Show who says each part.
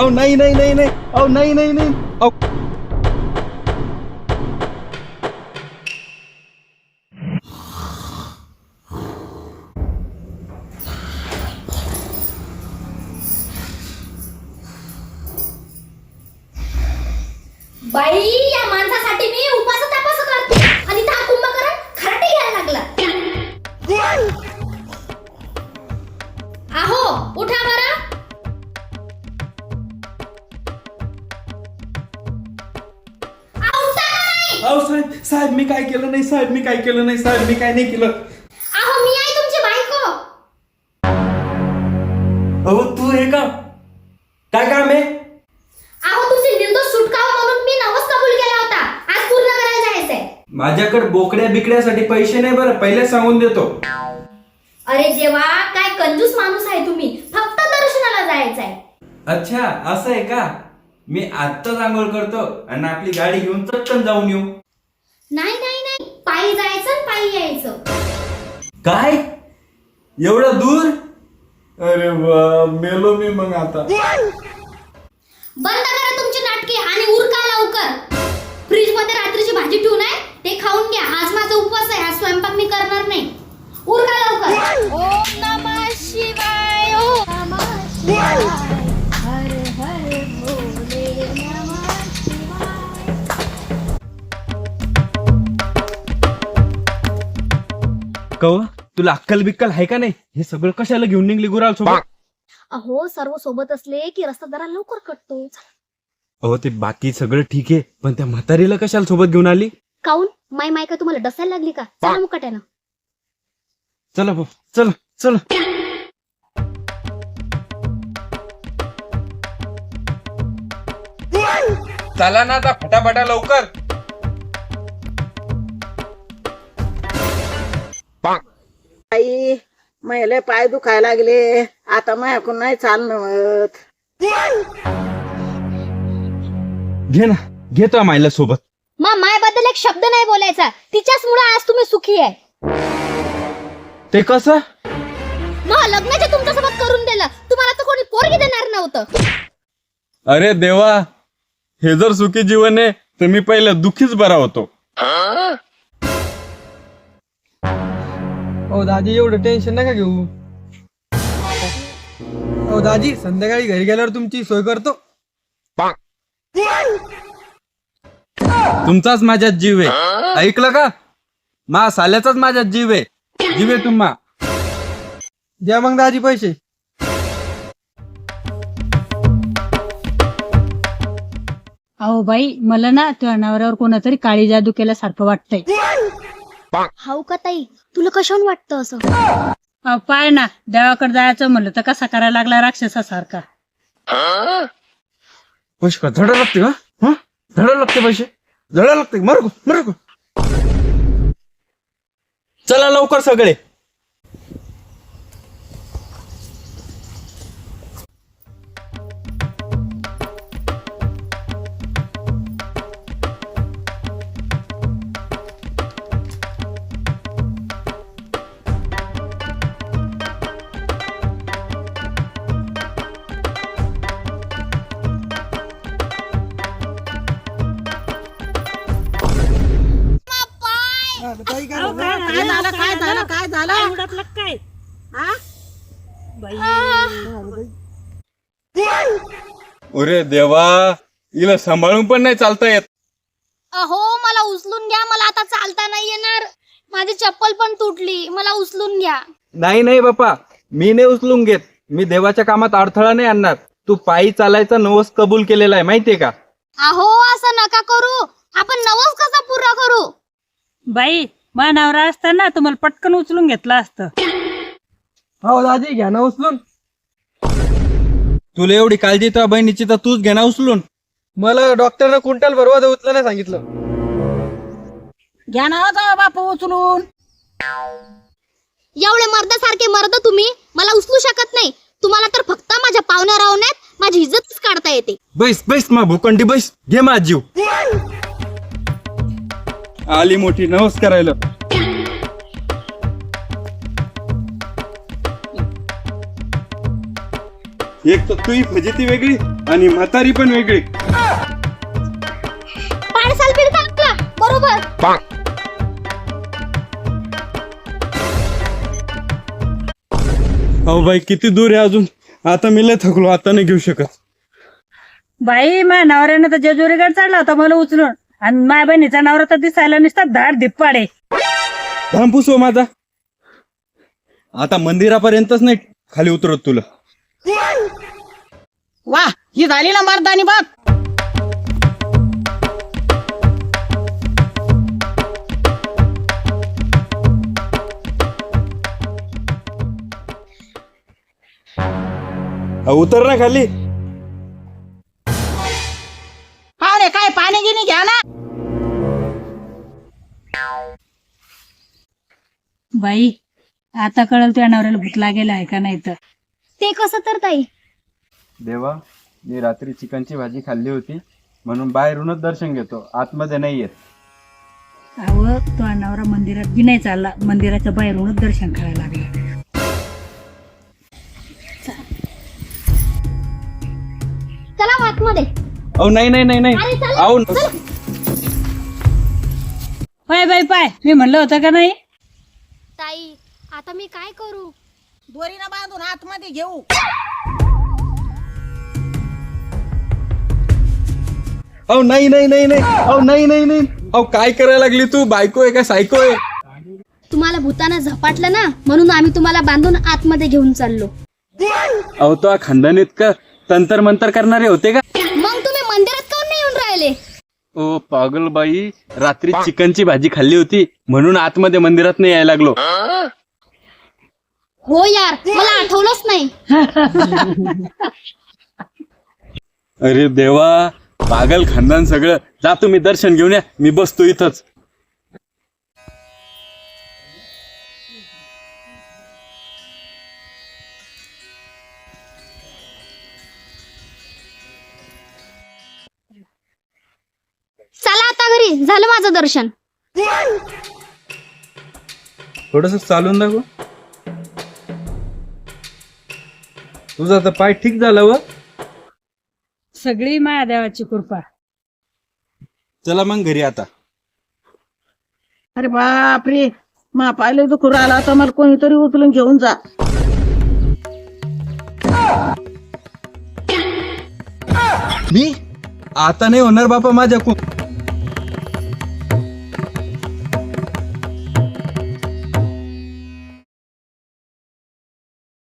Speaker 1: अहो नाही नाही नाही नाही अहो नाही नाही नाही अहो
Speaker 2: बाई या माणसासाठी मी उपास तपास करते आणि हा कुंभकर्ण खराटे घ्यायला लागला. आहो उठा बरं.
Speaker 1: अहो साहेब साहेब मी काय केलं नाही साहेब मी काय केलं नाही साहेब मी काय नाही केलं.
Speaker 2: आहो मी आहे तुमची बायको.
Speaker 1: अहो तू हे का काय काम आहे.
Speaker 2: आहो तुमची निर्दोष सुटकावा म्हणून मी नवस कबूल केला होता. आज पूर्ण करायला जायचंय.
Speaker 1: माझ्याकडे बोकड्या बिकड्यासाठी पैसे नाही बरं पहिले सांगून देतो.
Speaker 2: अरे देवा काय कंजूस माणूस आहे तुम्ही. फक्त दर्शनाला जायचंय.
Speaker 1: अच्छा असं आहे का. मी आत्ताच आंघोळ करतो आणि आपली गाडी घेऊन चटकन जाऊन येऊ.
Speaker 2: नाही नाही नाही पायी जायचं आणि पायी यायचं.
Speaker 1: काय एवढं दूर. अरे वा मेलो मी मग आता.
Speaker 2: बंद करा तुमची नाटके आणि उरका लवकर. फ्रीज मध्ये रात्रीची भाजी ठेवून आहे ते खाऊन घ्या. आज माझा उपवास आहे. आज स्वयंपाक मी करणार नाही. उरका लवकर. ओम नमः शिवाय. ओम नमः शिवाय. हर हर भोले नमः शिवाय.
Speaker 1: कवा तुला अक्कल बिक्कल आहे का नाही. हे सगळं कशाला घेऊन निघली गुराल सोबत.
Speaker 2: अहो सर्व सोबत असले की रस्ता जरा लवकर कटतो.
Speaker 1: अहो ते बाकी सगळं ठीक आहे पण त्या म्हातारीला कशाला सोबत घेऊन आली.
Speaker 2: काऊन माय माय का तुम्हाला डसायला लागली का. चला मुकाट्यानं.
Speaker 1: चला भाऊ चला चला. चला ना आता फटाफटा लवकर.
Speaker 3: आई मैले पाय दुखायला लागले. आता माझ्याकडून नाही चालणं होत.
Speaker 1: घे ना घेतो मायला सोबत.
Speaker 2: मग मायबद्दल एक शब्द नाही बोलायचा. तिच्याच मुळे आज तुम्ही सुखी आहे.
Speaker 1: ते कसं.
Speaker 2: मग लग्नाच्या तुमच्यासोबत करून दिलं. तुम्हाला तर कोणी पोरगी देणार नव्हतं.
Speaker 1: अरे देवा हे जर सुखी जीवन आहे तर मी पहिलं दुखीच बरा होतो.
Speaker 4: ओ दाजी एवढं टेन्शन नका घेऊ. ओ दाजी संध्याकाळी घरी गेल्यावर तुमची सोय करतो.
Speaker 1: तुमचाच माझ्यात जीव आहे ऐकलं का. मा साल्याचाच माझ्यात जीव आहे. जीव आहे तुम्हा.
Speaker 4: द्या मग दाजी पैसे.
Speaker 5: अहो बाई मला ना तुझ्या नवऱ्यावर कोणातरी काळी जादू केल्यासारखं वाटतंय.
Speaker 2: हाऊ का ताई तुला कशाहून वाटतं असं.
Speaker 5: पाय ना देवाकडे जायचं म्हणलं तर कसा करायला लागला राक्षसासारखा.
Speaker 1: पैसे का धडा लागते का. धडा लागते पैसे धडा लागते. मरको मरको. चला लवकर सगळे.
Speaker 3: काय झालं काय झालं काय झालं
Speaker 5: काय
Speaker 3: हा?
Speaker 1: अरे देवा हिला सांभाळून पण नाही चालता येत.
Speaker 2: अहो मला उचलून घ्या. मला आता चालता नाही येणार. माझी चप्पल पण तुटली. मला उचलून घ्या.
Speaker 1: नाही नाही बापा मी नाही उचलून घेत. मी देवाच्या कामात अडथळा नाही आणणार. तू पायी चालायचा नवस कबूल केलेला आहे माहितीये का.
Speaker 2: अहो असं नका करू. आपण नवस कसा पूर्ण करू.
Speaker 5: बाई माझा नवरा असताना तुम्हाला पटकन उचलून घेतला असतं.
Speaker 4: हो दाजी घ्या ना उचलून.
Speaker 1: तुला एवढी काळजी तर बहिणीची तर तूच घे ना उचलून.
Speaker 4: मला डॉक्टरनं क्विंटल भरवा उचलं नाही सांगितलं.
Speaker 3: घ्या ना जाऊ बापू उचलून.
Speaker 2: एवढे मर्दासारखे मर्द तुम्ही मला उचलू शकत नाही. तुम्हाला तर फक्त माझ्या पाहुण्या रावण्यात माझी इज्जतच काढता येते.
Speaker 1: बैस बैस मा भूखंडी बैस. घे माझ जीव. आली मोठी नवस करायला. एक तर तुही फजिती वेगळी आणि म्हातारी पण वेगळी.
Speaker 2: पाडसाल बिल टाकला बरोबर.
Speaker 1: अहो बाई किती दूर आहे अजून. आता मी लय थकलो, आता नाही घेऊ शकत.
Speaker 5: बाई माझ्या नवऱ्यानं तर जेजुरीगड चढला होता मला उचलून, आणि माझ्या बहिणीचा नवरा तर दिसायला नुसता धाड धिप्पाडे.
Speaker 1: धांपूस हो माझा. आता मंदिरापर्यंतच नाही खाली उतरत तुला.
Speaker 3: वा ही झाली ना मर्दानी बाप.
Speaker 1: उतर ना खाली.
Speaker 3: पाहुणे काय पाणी गिनी घ्या ना.
Speaker 5: बाई आता कळलं तुझ्या नवऱ्याला भूत लागेल आहे का नाही तर.
Speaker 2: ते कसं तर ताई?
Speaker 1: देवा, मी रात्री चिकनची भाजी खाल्ली होती म्हणून बाहेरूनच दर्शन घेतो, आतमध्ये नाही येत.
Speaker 5: अव तुझा नवरा मंदिरात बी नाही चालला, मंदिराच्या बाहेरूनच दर्शन करायला लागला.
Speaker 2: चला आतमध्ये.
Speaker 1: अहो नाही नाही नाही नाही.
Speaker 2: अरे चला,
Speaker 1: अहो
Speaker 5: पाय बाई पाय, मी म्हणलं होतं का नाही.
Speaker 2: ताई आता मी काय करू?
Speaker 3: दोरीनं बांधून आतमध्ये घेऊ.
Speaker 1: अहो नाही नाही नाही नाही. अहो नाही नाही नाही. अहो काय करायला लागली तू? बायको आहे का सायको आहे?
Speaker 2: तुम्हाला भूतानं झपाटलं ना म्हणून आम्ही तुम्हाला बांधून आतमध्ये घेऊन चाललो.
Speaker 1: अहो तो खानदानीत का तंतर मंतर करणारे होते का?
Speaker 2: मग तुम्ही मंदिरात काऊन नाही येऊन राहिले?
Speaker 1: ओ पागल बाई, रात्री चिकनची भाजी खाल्ली होती म्हणून आतमध्ये मंदिरात नाही यायला लागलो.
Speaker 2: हो यार, मला आठवलंच नाही.
Speaker 1: अरे देवा, पागल खानदान सगळं. जा तुम्ही दर्शन घेऊन या, मी बसतो इथंच.
Speaker 2: चला आता घरी, झालं माझं दर्शन.
Speaker 1: थोडस चालून दाखव. तुझा आता पाय ठीक झाला व.
Speaker 5: सगळी माया देवाची कृपा.
Speaker 1: चला मग घरी आता.
Speaker 3: अरे बापरे, मा पाहिले दुखू राहिला तर मला कोणीतरी उचलून घेऊन जा.
Speaker 1: मी आता नाही होणार बापा माझ्याकडून.